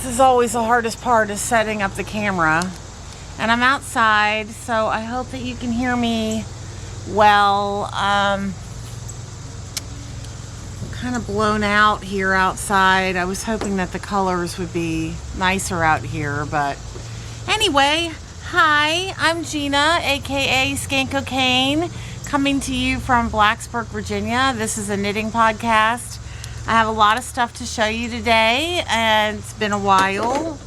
This is always the hardest part, is setting up the camera. And I'm outside, so I hope that you can hear me well. Kind of blown out here outside. I was hoping that the colors would be nicer out here, but anyway, hi, I'm Gina, aka Skeincocaine, coming to you from Blacksburg, Virginia. This is a knitting podcast. I have a lot of stuff to show you today, and it's been a while.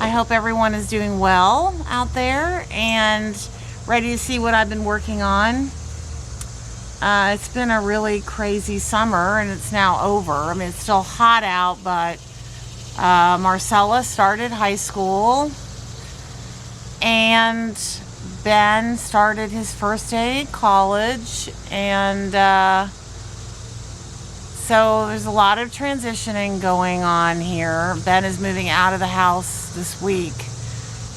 I hope everyone is doing well out there and ready to see what I've been working on. It's been a really crazy summer, and it's now over. I mean, it's still hot out, but Marcella started high school, and Ben started his first day at college, and so there's a lot of transitioning going on here. Ben is moving out of the house this week.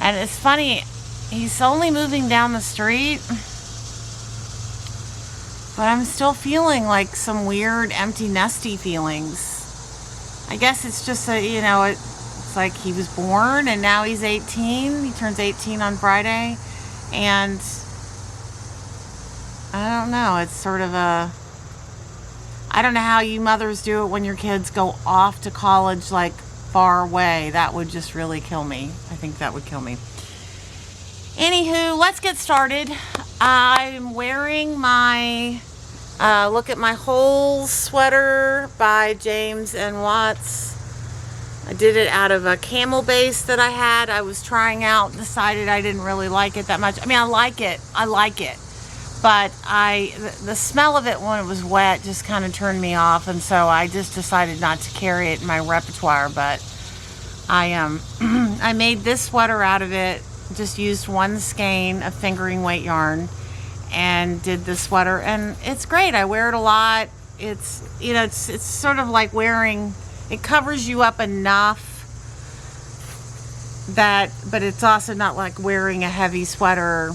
And it's funny, he's only moving down the street, but I'm still feeling like some weird empty nesty feelings. I guess it's just it's like he was born and now he's 18. He turns 18 on Friday. And I don't know, it's sort of I don't know how you mothers do it when your kids go off to college like far away. That would just really kill me. I think that would kill me. Anywho, let's get started. I'm wearing my Look at My Holes sweater by James and Watts. I did it out of a camel base that I had. I was trying out, decided I didn't really like it that much. I mean, I like it. But the smell of it when it was wet just kind of turned me off, and so I just decided not to carry it in my repertoire. But I made this sweater out of it. Just used one skein of fingering weight yarn and did this sweater, and it's great. I wear it a lot. It's it's sort of like wearing. It covers you up enough but it's also not like wearing a heavy sweater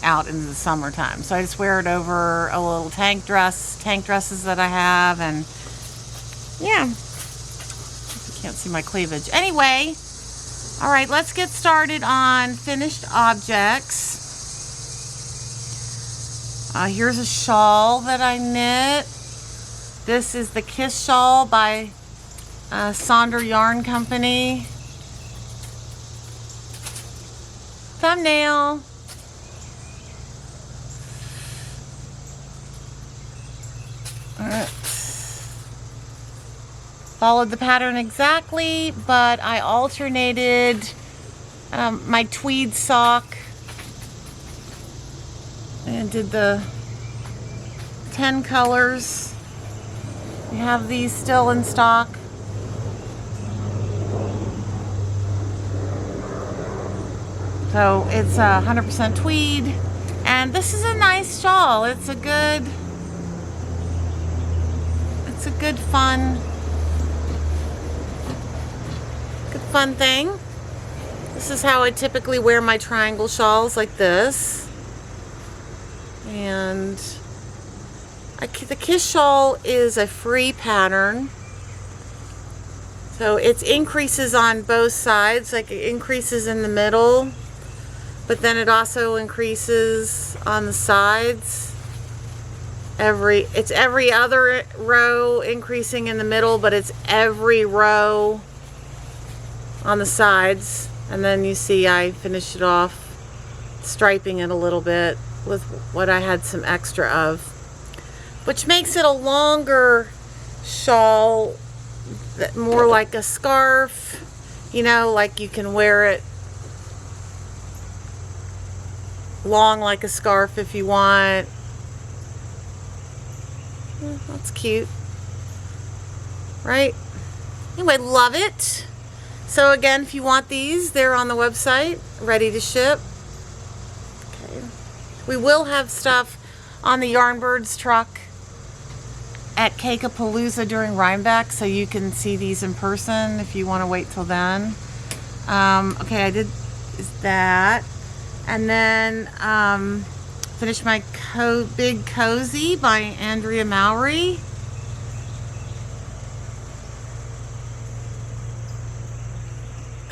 out in the summertime. So I just wear it over a little tank dresses that I have, and yeah, you can't see my cleavage. Anyway, all right, let's get started on finished objects. Here's a shawl that I knit. This is the Kiss Shawl by Sonder Yarn Company. Thumbnail. Followed the pattern exactly, but I alternated my tweed sock and did the 10 colors. We have these still in stock. So it's 100% tweed, and this is a nice shawl. It's a good fun thing. This is how I typically wear my triangle shawls, like this. And the Kiss Shawl is a free pattern. So it increases on both sides, like it increases in the middle, but then it also increases on the sides. It's every other row increasing in the middle, but it's every row on the sides. And then you see I finished it off striping it a little bit with what I had some extra of, which makes it a longer shawl, more like a scarf, like you can wear it long like a scarf if you want. That's cute, right? Anyway, love it. So again, if you want these, they're on the website, ready to ship. Okay. We will have stuff on the Yarnbirds truck at Cakapalooza during Rhinebeck, so you can see these in person if you want to wait till then. Okay, I did that. And then finished my Big Cozy by Andrea Mowry.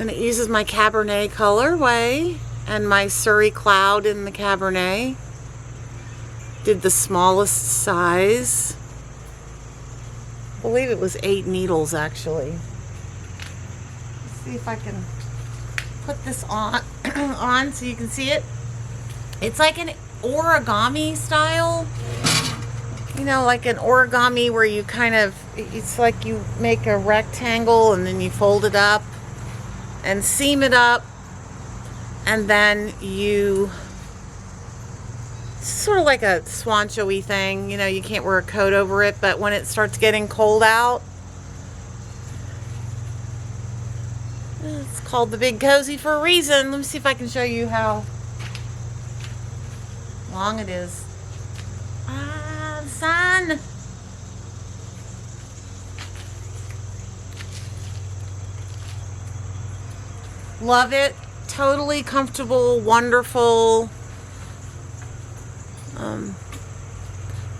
And it uses my Cabernet colorway and my Surrey Cloud in the Cabernet. Did the smallest size. I believe it was 8 needles actually. Let's see if I can put this on, on so you can see it. It's like an origami style. You know, like an origami where you kind of, it's like you make a rectangle and then you fold it up and seam it up, and then you, it's sort of like a swancho-y thing. You know, you can't wear a coat over it, but when it starts getting cold out, it's called the Big Cozy for a reason. Let me see if I can show you how long it is. Ah, the sun. Love it. Totally comfortable, wonderful.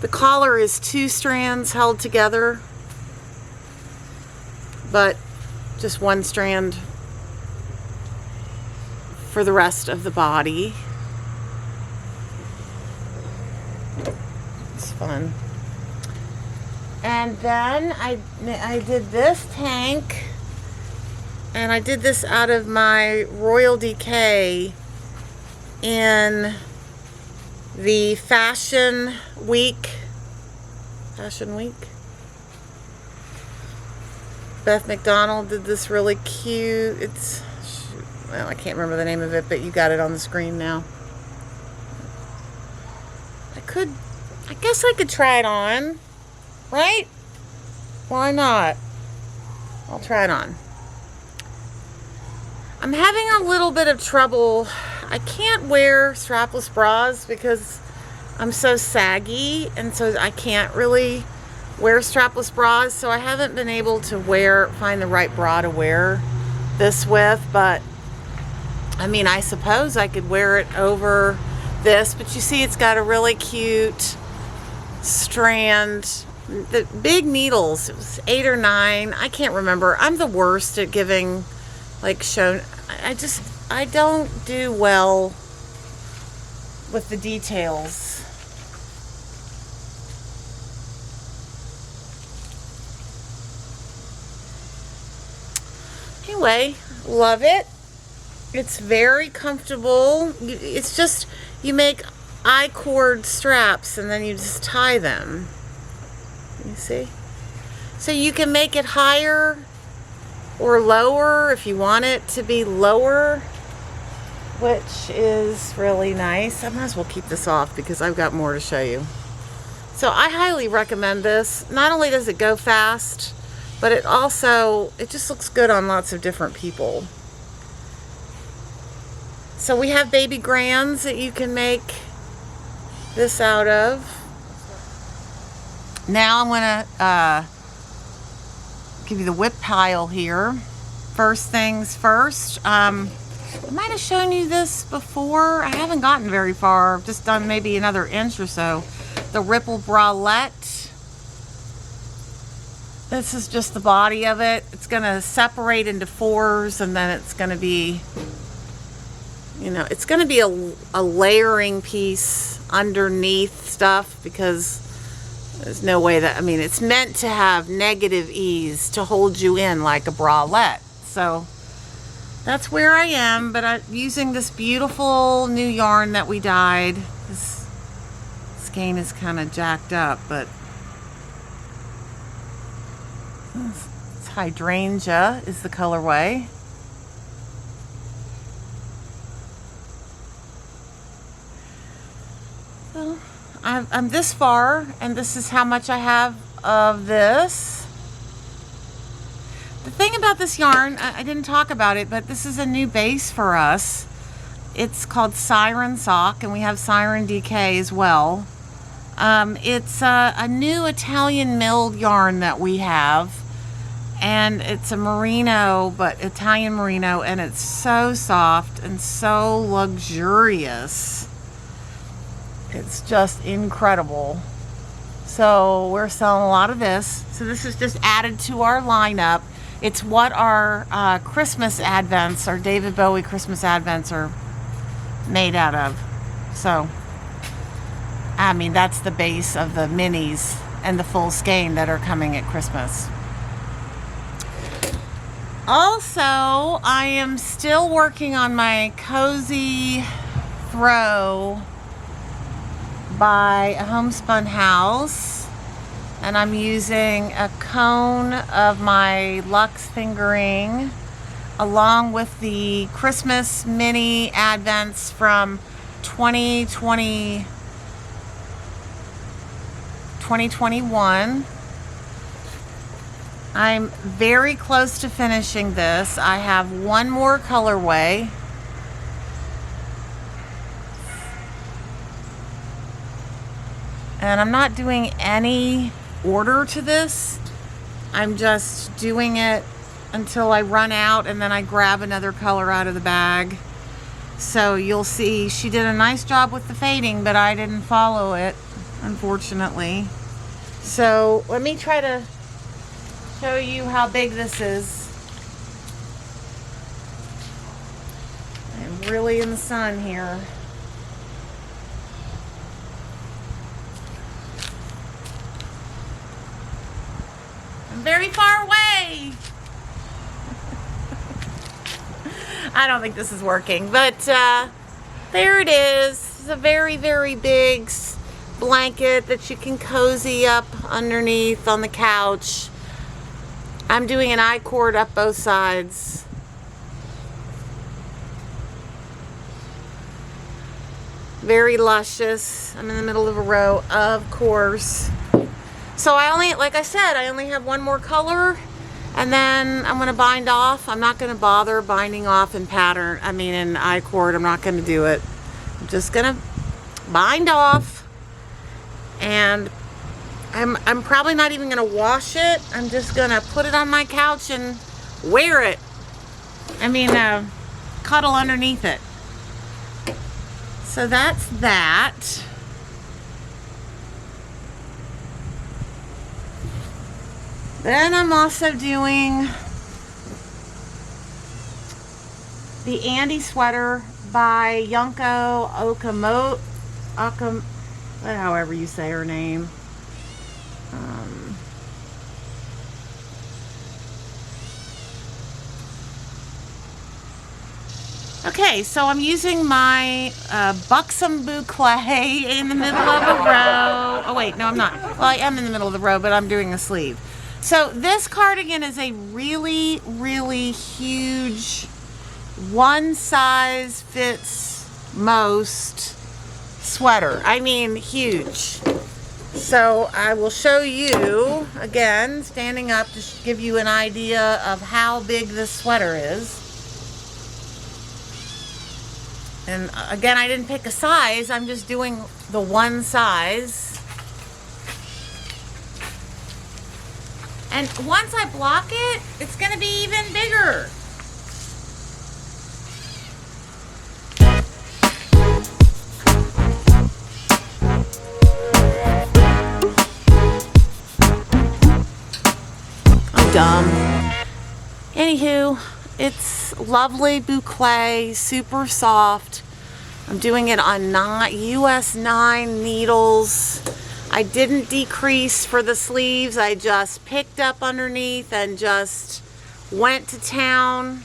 The collar is 2 strands held together, but just 1 strand for the rest of the body. It's fun. And then I did this tank, and I did this out of my Royal Decay in the Fashion Week. Beth McDonald did this really cute, it's, well, I can't remember the name of it, but you got it on the screen now. I guess I could try it on, right? Why not? I'll try it on. I'm having a little bit of trouble. I can't wear strapless bras because I'm so saggy, and so I can't really wear strapless bras, so I haven't been able to find the right bra to wear this with. But I mean, I suppose I could wear it over this, but you see it's got a really cute strand. The big needles, it was 8 or 9, I can't remember. I'm the worst at giving, like, I don't do well with the details. Anyway, love it. It's very comfortable. It's just, you make I-cord straps and then you just tie them. You see? So you can make it higher or lower if you want it to be lower, which is really nice. I might as well keep this off because I've got more to show you. So I highly recommend this. Not only does it go fast, but it just looks good on lots of different people. So we have baby grands that you can make this out of. Now I'm gonna give you the whip pile here. First things first, I might have shown you this before. I haven't gotten very far. I've just done maybe another inch or so. The Ripple Bralette. This is just the body of it. It's gonna separate into 4s, and then it's gonna be, you know, it's gonna be a layering piece underneath stuff, because there's no way that, I mean, it's meant to have negative ease to hold you in like a bralette. So that's where I am, but I'm using this beautiful new yarn that we dyed. This skein is kind of jacked up, but it's Hydrangea is the colorway. So I'm this far, and this is how much I have of this. The thing about this yarn, I didn't talk about it, but this is a new base for us. It's called Siren Sock, and we have Siren DK as well. It's a new Italian milled yarn that we have, and it's a merino, but Italian merino, and it's so soft and so luxurious. It's just incredible. So we're selling a lot of this. So this is just added to our lineup. It's what our Christmas advents, our David Bowie Christmas advents are made out of. So, I mean, that's the base of the minis and the full skein that are coming at Christmas. Also, I am still working on my Cozy Throw by a Homespun House, and I'm using a cone of my Luxe fingering along with the Christmas mini advents from 2021. I'm very close to finishing this. I have one more colorway. And I'm not doing any order to this. I'm just doing it until I run out, and then I grab another color out of the bag. So you'll see she did a nice job with the fading, but I didn't follow it, unfortunately. So let me try to show you how big this is. I'm really in the sun here. I'm very far away. I don't think this is working, but there it is. It's a very, very big blanket that you can cozy up underneath on the couch. I'm doing an I-cord up both sides. Very luscious. I'm in the middle of a row, of course. So like I said, I only have one more color, and then I'm gonna bind off. I'm not gonna bother binding off in pattern, in I-cord. I'm not gonna do it. I'm just gonna bind off, and I'm probably not even gonna wash it. I'm just gonna put it on my couch and wear it. Cuddle underneath it. So that's that. Then I'm also doing the Andy sweater by Yunko however you say her name. Okay, so I'm using my buxom boucle in the middle of a row. Oh wait, no I'm not. Well, I am in the middle of the row, but I'm doing a sleeve. So this cardigan is a really, really huge, one size fits most sweater. Huge. So I will show you, again, standing up to give you an idea of how big this sweater is. And again, I didn't pick a size, I'm just doing the one size. And once I block it, it's gonna be even bigger. I'm dumb. Anywho, it's lovely boucle, super soft. I'm doing it on US 9 needles. I didn't decrease for the sleeves. I just picked up underneath and just went to town.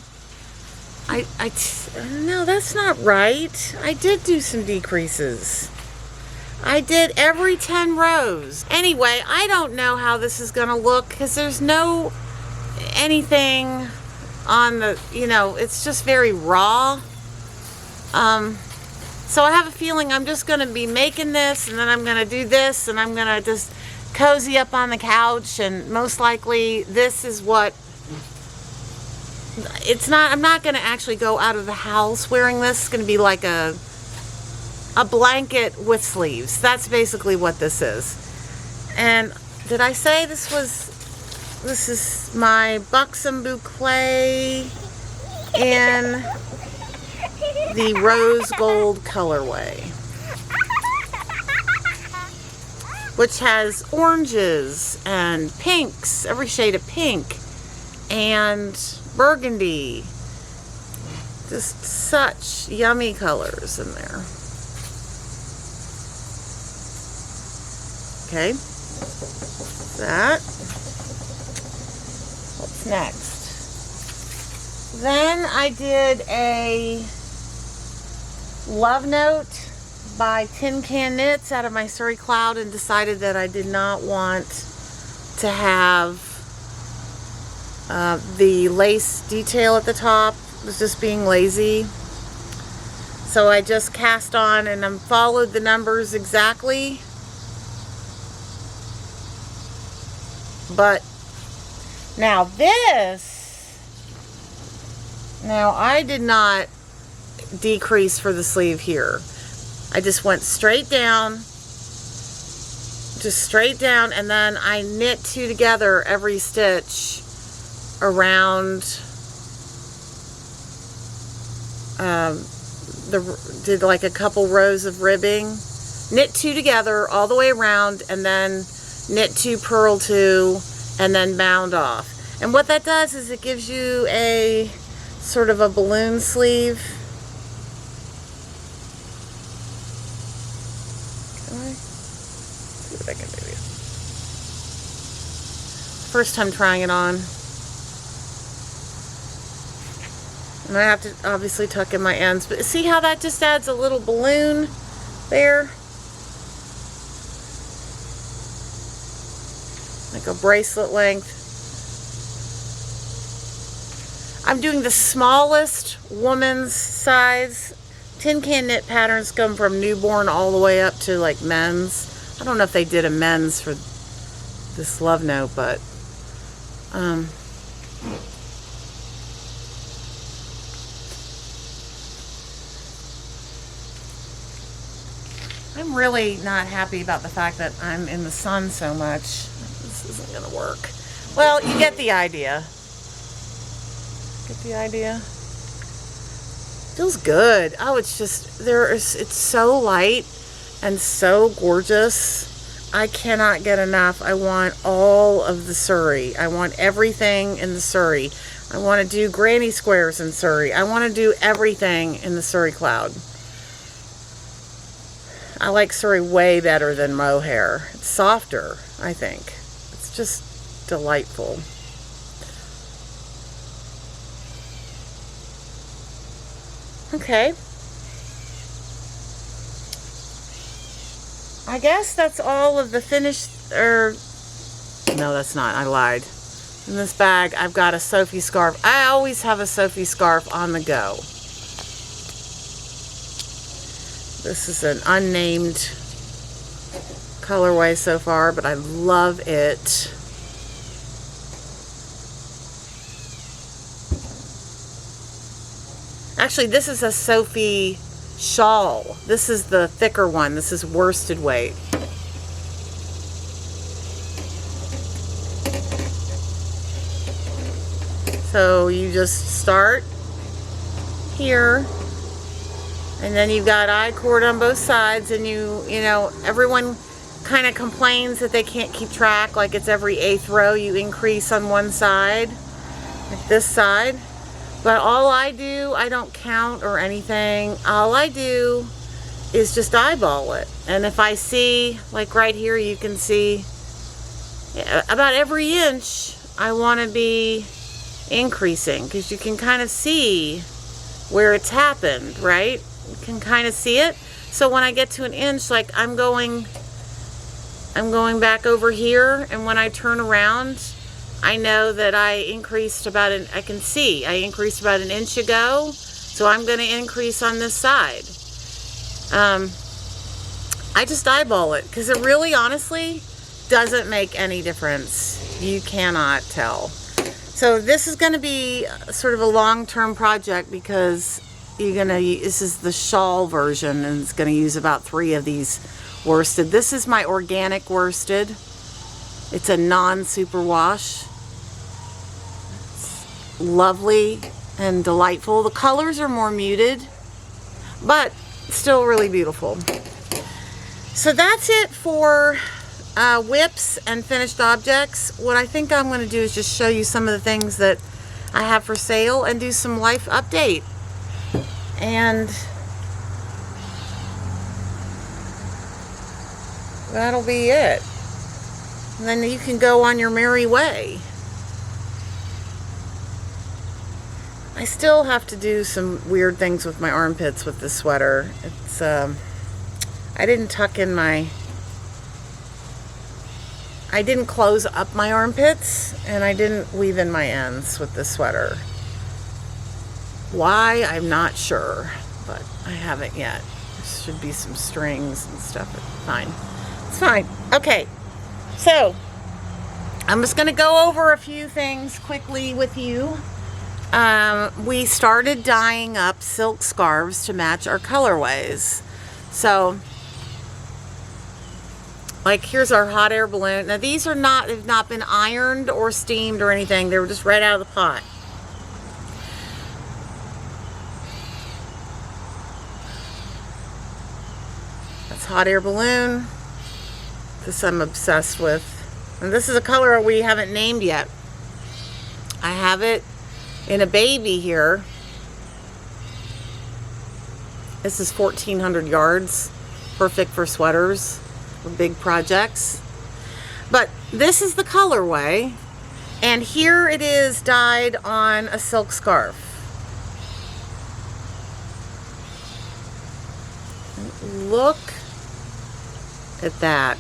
No, that's not right. I did do some decreases. I did every 10 rows. Anyway, I don't know how this is gonna look because there's no anything on the, it's just very raw. So I have a feeling I'm just going to be making this, and then I'm going to do this, and I'm going to just cozy up on the couch, and most likely this is what, I'm not going to actually go out of the house wearing this. It's going to be like a blanket with sleeves. That's basically what this is. And did I say this is my buxom boucle in the rose gold colorway, which has oranges and pinks, every shade of pink, and burgundy. Just such yummy colors in there. Okay, that. What's next? Then I did a Love Note by Tin Can Knits out of my Surrey Cloud, and decided that I did not want to have the lace detail at the top. It was just being lazy. So I just cast on and followed the numbers exactly. But now I did not decrease for the sleeve here. I just went straight down, and then I knit 2 together every stitch around, did like a couple rows of ribbing, knit 2 together all the way around, and then knit 2, purl 2, and then bound off. And what that does is it gives you a sort of a balloon sleeve. See what I can do here. First time trying it on. And I have to obviously tuck in my ends, but see how that just adds a little balloon there? Like a bracelet length. I'm doing the smallest woman's size. Tin Can Knit patterns come from newborn all the way up to like men's. I don't know if they did a men's for this Love Note, but I'm really not happy about the fact that I'm in the sun so much. This isn't gonna work. Well, you get the idea. Get the idea? Feels good. Oh, it's just, it's so light and so gorgeous. I cannot get enough. I want all of the Surrey. I want everything in the Surrey. I want to do granny squares in Surrey. I want to do everything in the Surrey Cloud. I like Surrey way better than mohair. It's softer, I think. It's just delightful. Okay. I guess that's all of the finished, no, that's not, I lied. In this bag, I've got a Sophie scarf. I always have a Sophie scarf on the go. This is an unnamed colorway so far, but I love it. Actually, this is a Sophie shawl. This is the thicker one. This is worsted weight. So you just start here, and then you've got I-cord on both sides, and you know, everyone kind of complains that they can't keep track, like it's every 8th row you increase on one side, like this side. But all I do, I don't count or anything. All I do is just eyeball it. And if I see, like right here, you can see about every inch I want to be increasing, because you can kind of see where it's happened, right? You can kind of see it. So when I get to an inch, like I'm going back over here, and when I turn around, I know that I increased about I can see I increased about an inch ago, so I'm going to increase on this side. I just eyeball it, because it really honestly doesn't make any difference. You cannot tell. So this is going to be sort of a long-term project, because this is the shawl version, and it's going to use about 3 of these worsted. This is my organic worsted. It's a non-superwash. It's lovely and delightful. The colors are more muted, but still really beautiful. So that's it for whips and finished objects. What I think I'm going to do is just show you some of the things that I have for sale and do some life update. And that'll be it. And then you can go on your merry way. I still have to do some weird things with my armpits with this sweater. It's, I didn't tuck in my, I didn't close up my armpits, and I didn't weave in my ends with this sweater. Why, I'm not sure, but I haven't yet. There should be some strings and stuff. It's fine. It's fine. Okay, so I'm just going to go over a few things quickly with you. We started dyeing up silk scarves to match our colorways. So, like, here's our hot air balloon. Now, these are not, have not been ironed or steamed or anything. They were just right out of the pot. That's hot air balloon. This I'm obsessed with. And this is a color we haven't named yet. I have it in a baby here. This is 1,400 yards. Perfect for sweaters or big projects. But this is the colorway. And here it is dyed on a silk scarf. Look at that.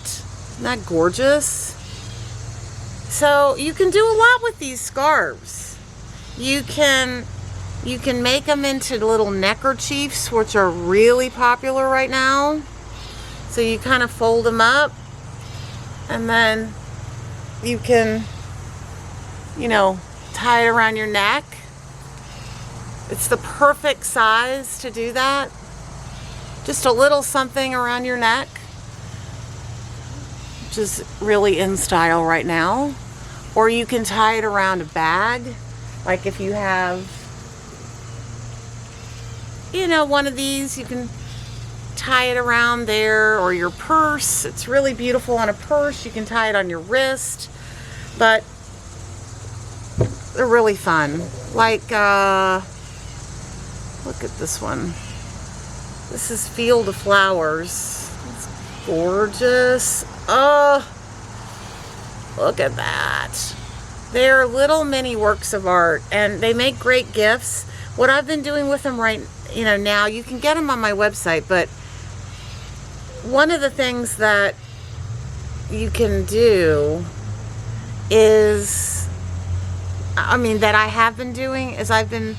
Isn't that gorgeous? So you can do a lot with these scarves. You can make them into little neckerchiefs, which are really popular right now. So you kind of fold them up, and then you can, you know, tie it around your neck. It's the perfect size to do that. Just a little something around your neck, which is really in style right now. Or you can tie it around a bag. Like if you have, you know, one of these, you can tie it around there, or your purse. It's really beautiful on a purse. You can tie it on your wrist, but they're really fun. Like, look at this one. This is Field of Flowers. It's gorgeous. Oh, look at that. They're little mini works of art, and they make great gifts. What I've been doing with them right, you know, now, you can get them on my website, but one of the things that you can do is, I mean, that I have been doing is I've been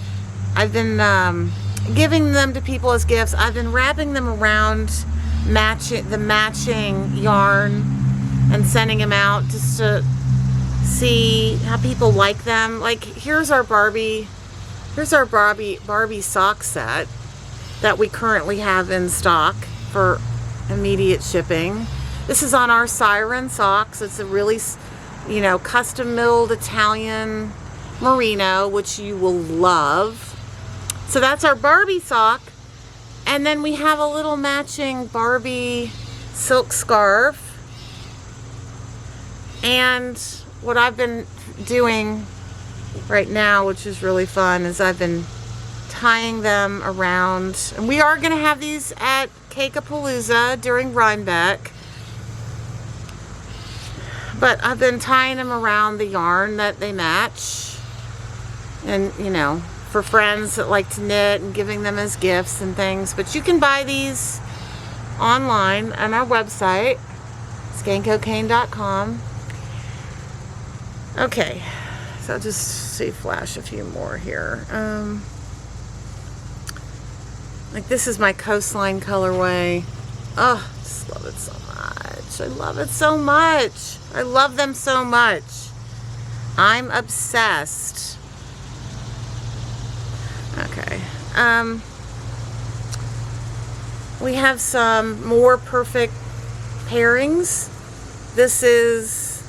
giving them to people as gifts. I've been wrapping them around the matching yarn and sending them out just to see how people like them. Like, here's our Barbie Sock Set that we currently have in stock for immediate shipping. This is on our Siren socks. It's a really, you know, custom milled Italian merino, which you will love. So that's our Barbie sock. And then we have a little matching Barbie silk scarf. And what I've been doing right now, which is really fun, is I've been tying them around. And we are going to have these at Cake-a-Palooza during Rhinebeck. But I've been tying them around the yarn that they match. And, you know, for friends that like to knit, and giving them as gifts and things. But you can buy these online on our website, Skeincocaine.com. Okay, so I'll just see, flash a few more here. Like, this is my Coastline colorway. Oh, I just love it so much. I love it so much. I love them so much. I'm obsessed. Okay. We have some more perfect pairings. This is,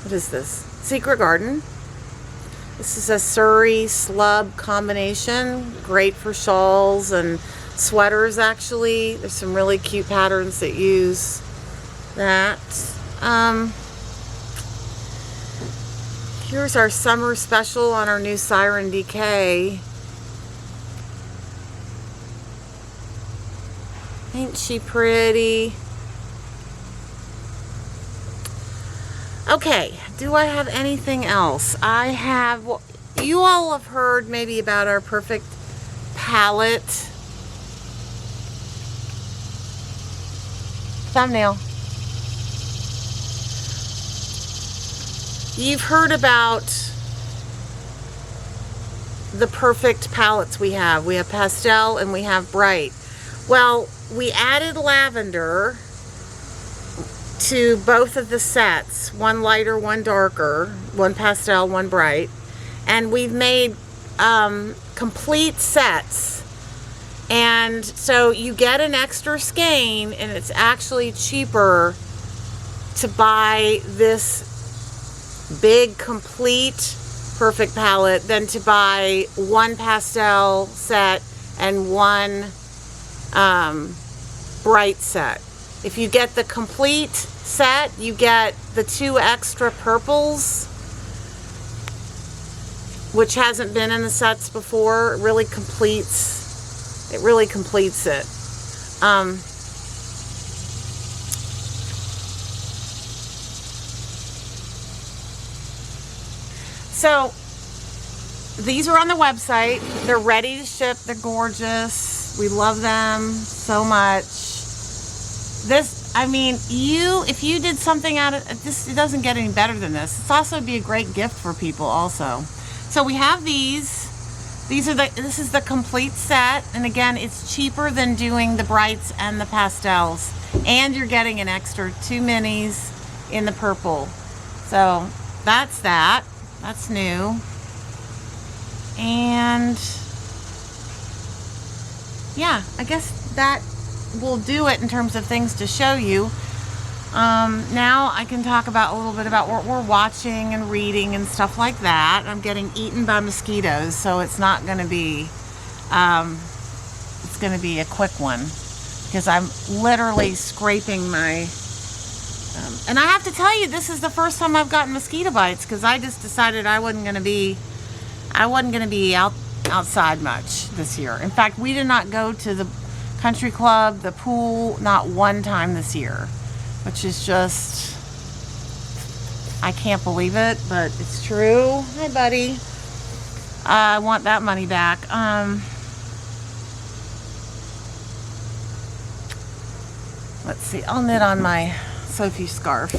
what is this? Secret Garden. This is a Surrey slub combination. Great for shawls and sweaters, actually. There's some really cute patterns that use that. Here's our summer special on our new Siren DK. Ain't she pretty? Okay, do I have anything else? I have, well, you all have heard maybe about our perfect palette. Thumbnail. You've heard about the perfect palettes we have. We have pastel and we have bright. Well, we added lavender to both of the sets, one lighter, one darker, one pastel, one bright, and we've made complete sets. And so you get an extra skein, and it's actually cheaper to buy this big complete perfect palette than to buy one pastel set and one bright set. If you get the complete set, you get the 2 extra purples, which hasn't been in the sets before. It really completes it. So these are on the website. They're ready to ship. They're gorgeous. We love them so much. This, I mean, if you did something out of this, it doesn't get any better than this. It's also be a great gift for people also. So we have these. This is the complete set, and again, it's cheaper than doing the brights and the pastels, and you're getting an extra 2 minis in the purple. So that's that. That's new. And yeah, I guess that will do it in terms of things to show you. Now I can talk about a little bit about what we're watching and reading and stuff like that. I'm getting eaten by mosquitoes, so it's not going to be it's going to be a quick one, because I'm literally scraping my and I have to tell you, this is the first time I've gotten mosquito bites, because I just decided I wasn't going to be outside much this year. In fact, we did not go to the country club, the pool, not one time this year, which is just, I can't believe it, but it's true. Hi, buddy. I want that money back. Let's see. I'll knit on my Sophie scarf.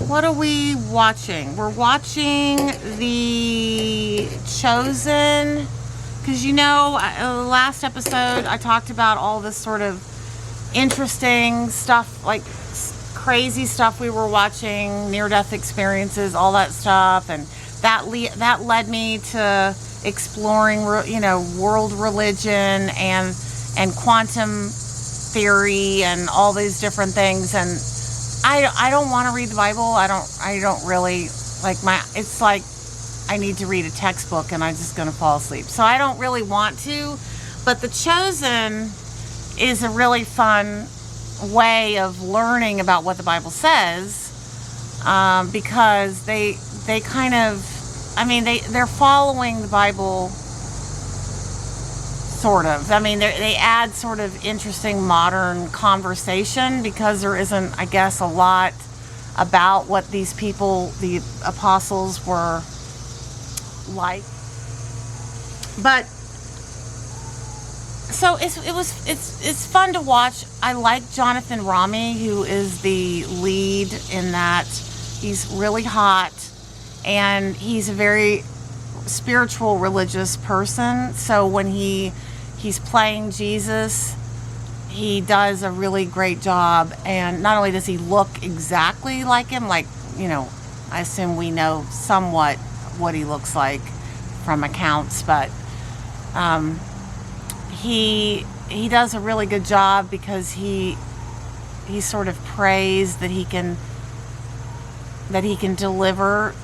What are we watching? We're watching The Chosen, because last episode I talked about all this sort of interesting stuff, like crazy stuff we were watching, near-death experiences, all that stuff, and that led me to exploring, world religion and quantum theory and all these different things. And I don't want to read the Bible. I don't really it's like I need to read a textbook and I'm just going to fall asleep. So I don't really want to, but The Chosen is a really fun way of learning about what the Bible says, because they kind of, they're following the Bible, sort of. They add sort of interesting modern conversation, because there isn't, I guess, a lot about what these people, the apostles, were like. But so it's fun to watch. I like Jonathan Rami, who is the lead in that. He's really hot, and he's a very spiritual, religious person. So when he's playing Jesus, he does a really great job. And not only does he look exactly like him, I assume we know somewhat what he looks like from accounts, but he does a really good job, because he sort of prays that he can deliver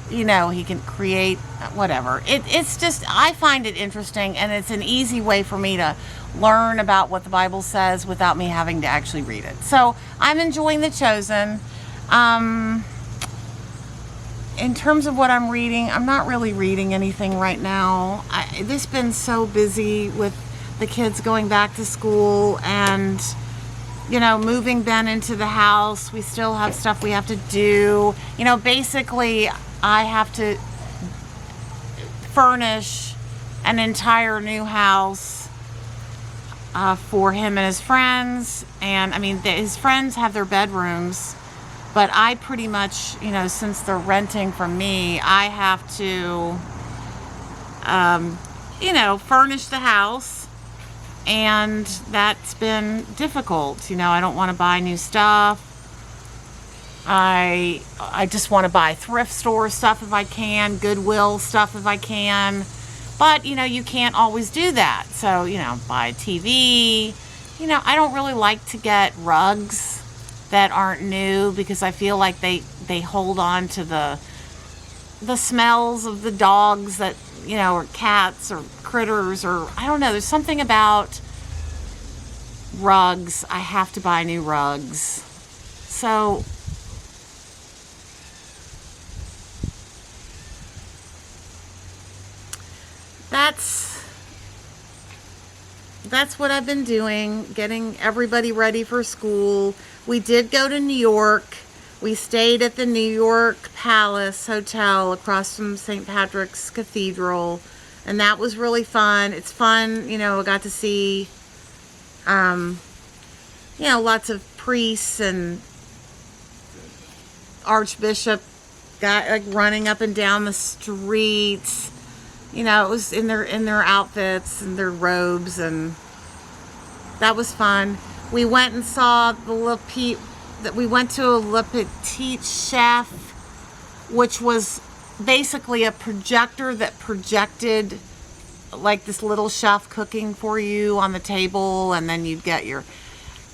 he can create whatever. It's just, I find it interesting, and it's an easy way for me to learn about what the Bible says without me having to actually read it. So I'm enjoying The Chosen. In terms of what I'm reading, I'm not really reading anything right now. This has been so busy with the kids going back to school and moving Ben into the house. We still have stuff we have to do. Basically, I have to furnish an entire new house for him and his friends. And, his friends have their bedrooms, but I pretty much, since they're renting from me, I have to, furnish the house. And that's been difficult. I don't want to buy new stuff. I just want to buy thrift store stuff if I can, Goodwill stuff if I can. But, you can't always do that. So, buy a TV. I don't really like to get rugs that aren't new because I feel like they hold on to the smells of the dogs that, or cats or critters, or I don't know. There's something about rugs. I have to buy new rugs. So that's what I've been doing, getting everybody ready for school. We did go to New York. We stayed at the New York Palace Hotel across from St. Patrick's Cathedral, and that was really fun. It's fun, I got to see, lots of priests and Archbishop running up and down the streets. It was in their outfits and their robes, and that was fun. We went and saw we went to a Le Petit Chef, which was basically a projector that projected like this little chef cooking for you on the table, and then you'd get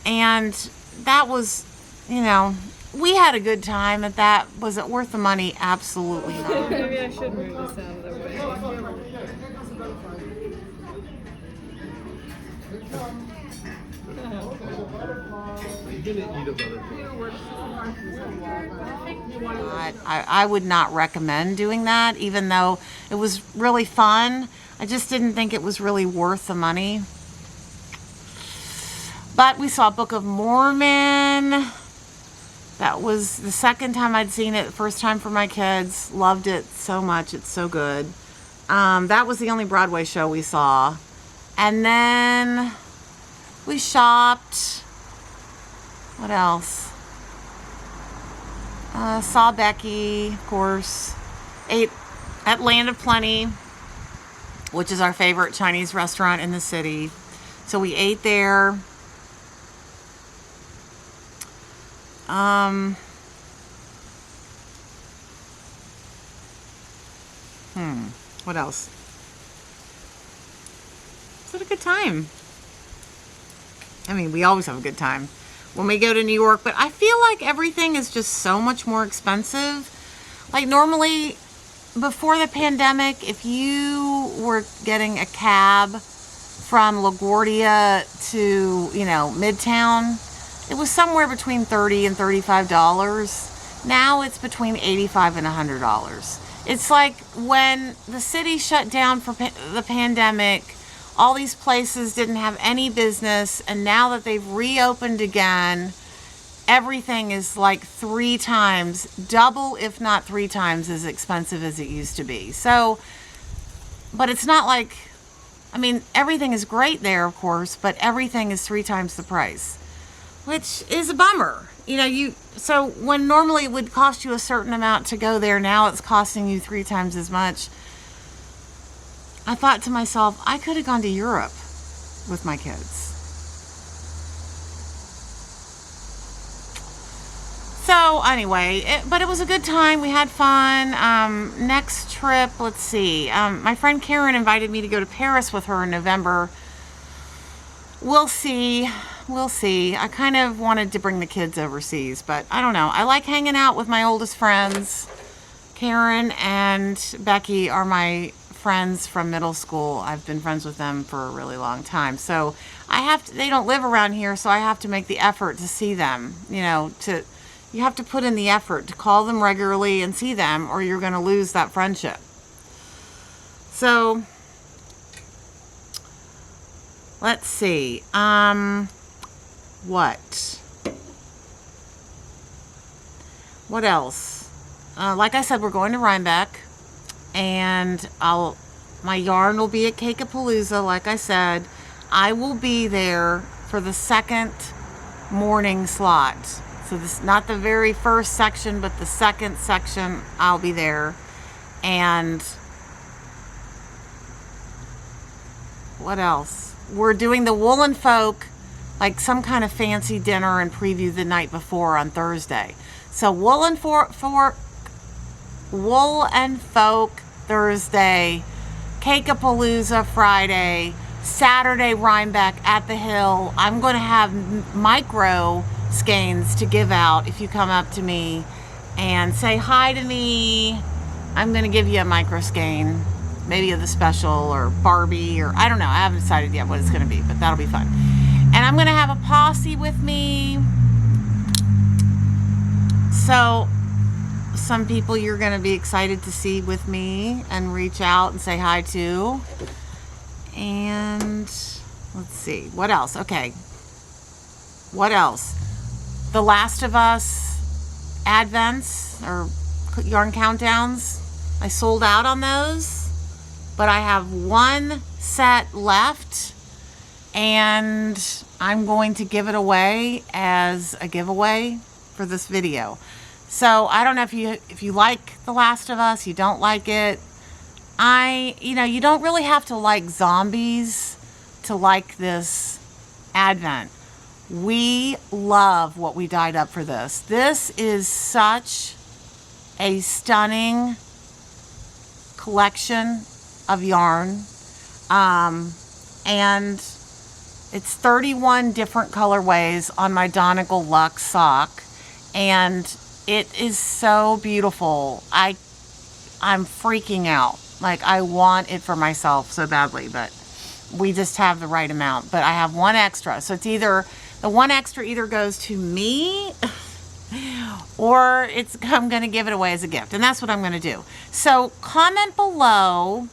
and that was, we had a good time at that. Was it worth the money? Absolutely not. Maybe I should move this out of the way. I would not recommend doing that, even though it was really fun. I just didn't think it was really worth the money. But we saw Book of Mormon. That was the second time I'd seen it. The first time for my kids. Loved it so much. It's so good. That was the only Broadway show we saw. And then we shopped. What else? Saw Becky, of course. Ate at Land of Plenty, which is our favorite Chinese restaurant in the city. So we ate there. What else? It's a good time. We always have a good time when we go to New York, but I feel like everything is just so much more expensive. Like normally, before the pandemic, if you were getting a cab from LaGuardia to, Midtown, it was somewhere between $30 and $35. Now it's between $85 and $100. It's like when the city shut down for the pandemic, all these places didn't have any business, and now that they've reopened again, everything is like 3 times, double if not 3 times as expensive as it used to be. So, but it's not like, everything is great there, of course, but everything is 3 times the price, which is a bummer. So when normally it would cost you a certain amount to go there, now it's costing you 3 times as much. I thought to myself, I could have gone to Europe with my kids. So anyway, but it was a good time. We had fun. Next trip, let's see. My friend Karen invited me to go to Paris with her in November. We'll see. We'll see. I kind of wanted to bring the kids overseas, but I don't know. I like hanging out with my oldest friends. Karen and Becky are my friends from middle school. I've been friends with them for a really long time. So they don't live around here, so I have to make the effort to see them. You have to put in the effort to call them regularly and see them, or you're going to lose that friendship. So, let's see. What else? Like I said, we're going to Rhinebeck, and my yarn will be at Cake-a-Palooza. Like I said, I will be there for the second morning slot. So this not the very first section, but the second section, I'll be there. And what else? We're doing the Woolen Folk, like some kind of fancy dinner and preview the night before on Thursday. So Wool and Folk Thursday, Cake-a-Palooza Friday, Saturday Rhinebeck at the Hill. I'm going to have micro skeins to give out. If you come up to me and say hi to me, I'm going to give you a micro skein, maybe of the special or Barbie, or I don't know. I haven't decided yet what it's going to be, but that'll be fun. And I'm going to have a posse with me. So some people you're going to be excited to see with me and reach out and say hi to. And let's see, what else? Okay, what else? The Last of Us Advents or yarn countdowns. I sold out on those, but I have one set left, and I'm going to give it away as a giveaway for this video. So I don't know if you like The Last of Us, you don't like it. You don't really have to like zombies to like this Advent. We love what we dyed up for this. This is such a stunning collection of yarn. And it's 31 different colorways on my Donegal Luxe sock. And it is so beautiful. I'm freaking out. Like, I want it for myself so badly, but we just have the right amount. But I have one extra. So it's either, the one extra either goes to me or I'm going to give it away as a gift. And that's what I'm going to do. So comment below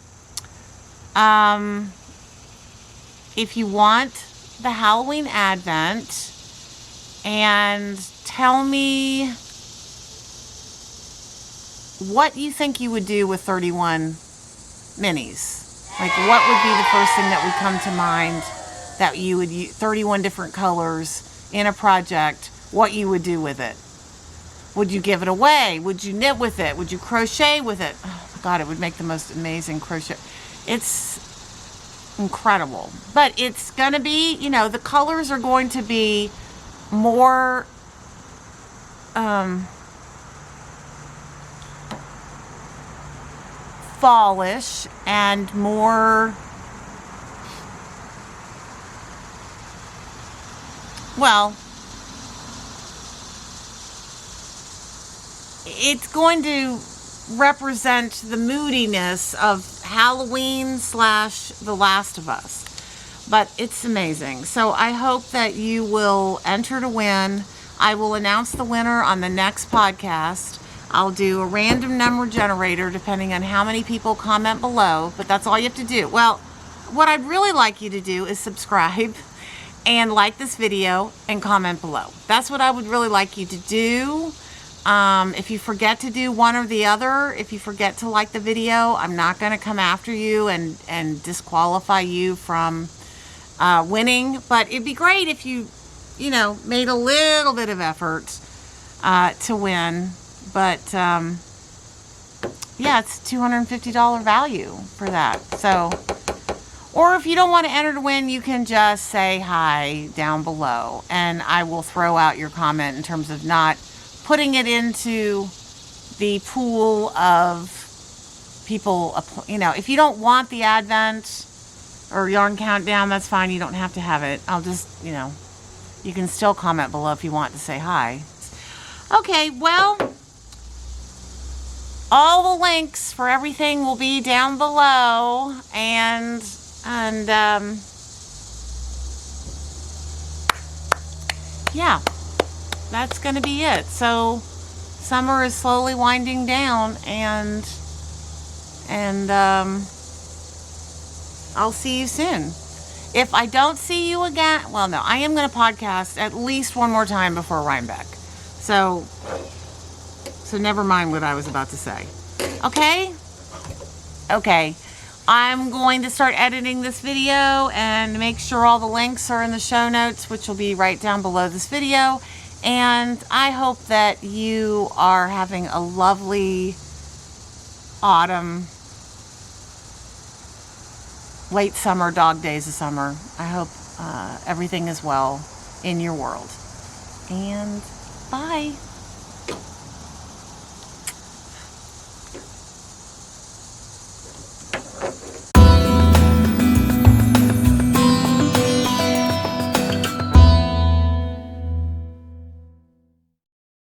if you want the Halloween Advent, and tell me what you think you would do with 31 minis. Like, what would be the first thing that would come to mind that you would use? 31 different colors in a project, what you would do with it. Would you give it away? Would you knit with it? Would you crochet with it? Oh my God, it would make the most amazing crochet. It's incredible. But it's going to be, the colors are going to be more fallish and more, well, it's going to represent the moodiness of Halloween / The Last of Us. But it's amazing. So I hope that you will enter to win. I will announce the winner on the next podcast. I'll do a random number generator depending on how many people comment below, but that's all you have to do. Well, what I'd really like you to do is subscribe and like this video and comment below. That's what I would really like you to do. If you forget to do one or the other, if you forget to like the video, I'm not going to come after you and disqualify you from winning. But it'd be great if you made a little bit of effort to win. But yeah, it's $250 value for that. So, or if you don't want to enter to win, you can just say hi down below, and I will throw out your comment in terms of not putting it into the pool of people. If you don't want the Advent or yarn countdown, that's fine. You don't have to have it. I'll just, you can still comment below if you want to say hi. Okay, well, all the links for everything will be down below, and yeah, that's gonna be it. So summer is slowly winding down, and I'll see you soon. If I don't see you again, well, no, I am going to podcast at least one more time before Rhinebeck. So never mind what I was about to say. Okay? Okay. I'm going to start editing this video and make sure all the links are in the show notes, which will be right down below this video. And I hope that you are having a lovely autumn, late summer, dog days of summer. I hope everything is well in your world. And bye.